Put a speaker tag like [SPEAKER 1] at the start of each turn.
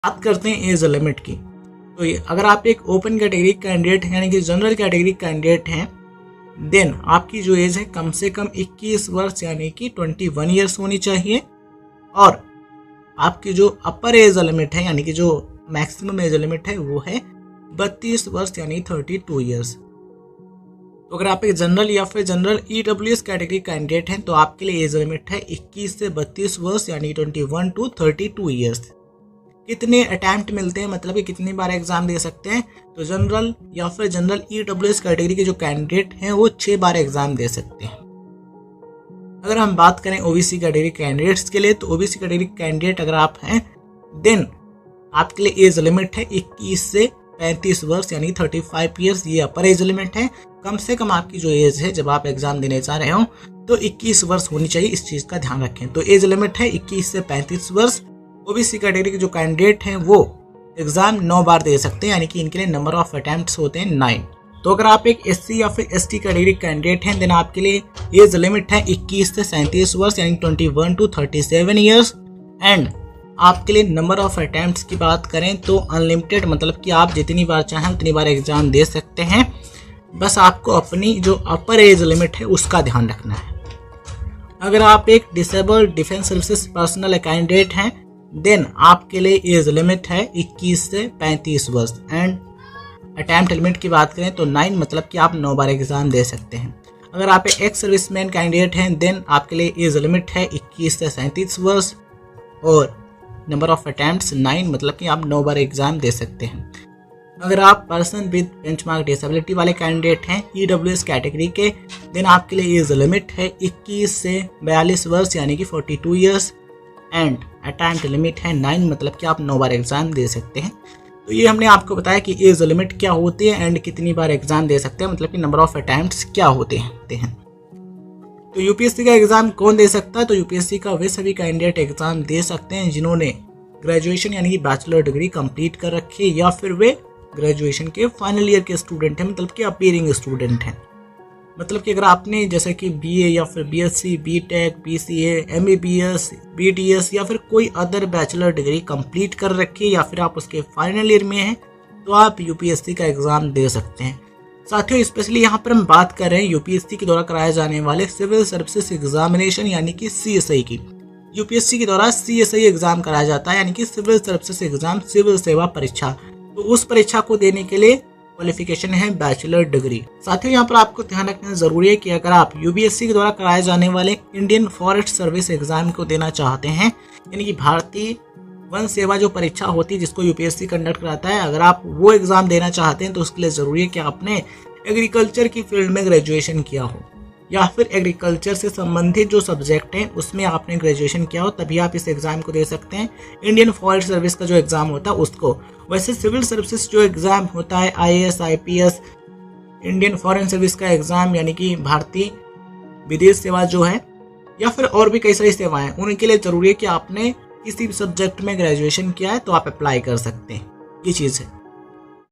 [SPEAKER 1] बात करते हैं एज लिमिट की। तो अगर आप एक ओपन कैटेगरी कैंडिडेट यानी कि जनरल कैटेगरी कैंडिडेट हैं, देन आपकी जो एज है कम से कम 21 वर्ष यानी कि 21 ईयर्स होनी चाहिए। और आपकी जो अपर एज लिमिट है यानी कि जो मैक्सिमम एज लिमिट है वो है 32 वर्ष यानी 32 ईयर्स। तो अगर आप एक जनरल या फिर जनरल EWS कैटेगरी कैंडिडेट हैं तो आपके लिए एज लिमिट है 21 से 32 वर्ष यानी 21 टू 32 ईयर्स। कितने अटैम्प्ट मिलते हैं, मतलब कि कितनी बार एग्जाम दे सकते हैं? तो जनरल या फिर जनरल EWS कैटेगरी के जो कैंडिडेट हैं वो 6 बार एग्जाम दे सकते हैं। अगर हम बात करें OBC कैटेगरी कैंडिडेट्स के लिए, तो OBC कैटेगरी कैंडिडेट अगर आप हैं देन आपके लिए एज लिमिट है 21 से 35 वर्ष यानी 35 ईयर्स, ये अपर एज लिमिट है। कम से कम आपकी जो एज है जब आप एग्जाम देने जा रहे हो तो 21 वर्ष होनी चाहिए, इस चीज़ का ध्यान रखें। तो एज लिमिट है 21 से 35 वर्ष। OBC कैटेगरी के जो कैंडिडेट हैं वो एग्जाम 9 बार दे सकते हैं यानी कि इनके लिए नंबर ऑफ अटेम्प्ट्स होते हैं 9। तो अगर आप एक SC या फिर ST कैटेगरी कैंडिडेट हैं देन आपके लिए एज लिमिट है 21 से 37 वर्ष यानी 21 टू 37 ईयर्स। एंड आपके लिए नंबर ऑफ अटेम्प्ट्स की बात करें तो अनलिमिटेड, मतलब कि आप जितनी बार चाहें उतनी बार एग्जाम दे सकते हैं। बस आपको अपनी जो अपर एज लिमिट है उसका ध्यान रखना है। अगर आप एक disabled defence services personal candidate हैं देन आपके लिए एज लिमिट है 21 से 35 वर्ष। एंड अटैम्प्ट लिमिट की बात करें तो 9, मतलब कि आप 9 बार एग्जाम दे सकते हैं। अगर आप एक एक्स सर्विसमैन कैंडिडेट हैं देन आपके लिए एज लिमिट है 21 से 37 वर्ष और नंबर ऑफ अटैम्प्ट्स 9, मतलब कि आप 9 बार एग्जाम दे सकते हैं। अगर आप पर्सन विद बेंचमार्क डिसेबिलिटी वाले कैंडिडेट हैं EWS कैटेगरी के देन आपके लिए एज लिमिट है 21 से 42 वर्ष यानी कि 42 ईयर्स। एंड अटैम्प्ट लिमिट है 9, मतलब कि आप 9 बार एग्जाम दे सकते हैं। तो ये हमने आपको बताया कि एज लिमिट क्या होती है एंड कितनी बार एग्जाम दे सकते हैं, मतलब कि नंबर ऑफ अटैम्प्ट्स क्या होते हैं। तो UPSC का एग्जाम कौन दे सकता है? तो UPSC का वे सभी कैंडिडेट एग्जाम दे सकते हैं जिन्होंने ग्रेजुएशन यानी कि बैचलर डिग्री कंप्लीट कर रखी है या फिर वे ग्रेजुएशन के फाइनल ईयर के स्टूडेंट हैं, मतलब कि अपीयरिंग स्टूडेंट हैं। मतलब कि अगर आपने जैसे कि BA या फिर BSc, BTech, BCA, MBBS, BDS या फिर कोई अदर बैचलर डिग्री कंप्लीट कर रखी है या फिर आप उसके फाइनल ईयर में हैं तो आप UPSC का एग्ज़ाम दे सकते हैं। साथियों, स्पेशली यहाँ पर हम बात कर रहे हैं UPSC के द्वारा कराए जाने वाले सिविल सर्विसेज एग्जामिनेशन यानी कि CSI की। UPSC के द्वारा CSI एग्जाम कराया जाता है यानी कि सिविल सर्विसेज एग्जाम, सिविल सेवा परीक्षा। तो उस परीक्षा को देने के लिए क्वालिफिकेशन है बैचलर डिग्री। साथियों, यहाँ पर आपको ध्यान रखना जरूरी है कि अगर आप UPSC के द्वारा कराए जाने वाले इंडियन फॉरेस्ट सर्विस एग्जाम को देना चाहते हैं यानी कि भारतीय वन सेवा जो परीक्षा होती है जिसको UPSC कंडक्ट कराता है, अगर आप वो एग्जाम देना चाहते हैं तो उसके लिए जरूरी है कि आपने एग्रीकल्चर की फील्ड में ग्रेजुएशन किया हो या फिर एग्रीकल्चर से संबंधित जो सब्जेक्ट हैं उसमें आपने ग्रेजुएशन किया हो, तभी आप इस एग्ज़ाम को दे सकते हैं। इंडियन फॉरेस्ट सर्विस का जो एग्ज़ाम होता है उसको। वैसे सिविल सर्विसेज जो एग्ज़ाम होता है IAS, IPS, Indian foreign service का एग्ज़ाम यानी कि भारतीय विदेश सेवा जो है या फिर और भी कई सारी सेवाएं, उनके लिए ज़रूरी है कि आपने किसी भी सब्जेक्ट में ग्रेजुएशन किया है तो आप अप्लाई कर सकते हैं। ये चीज़ है।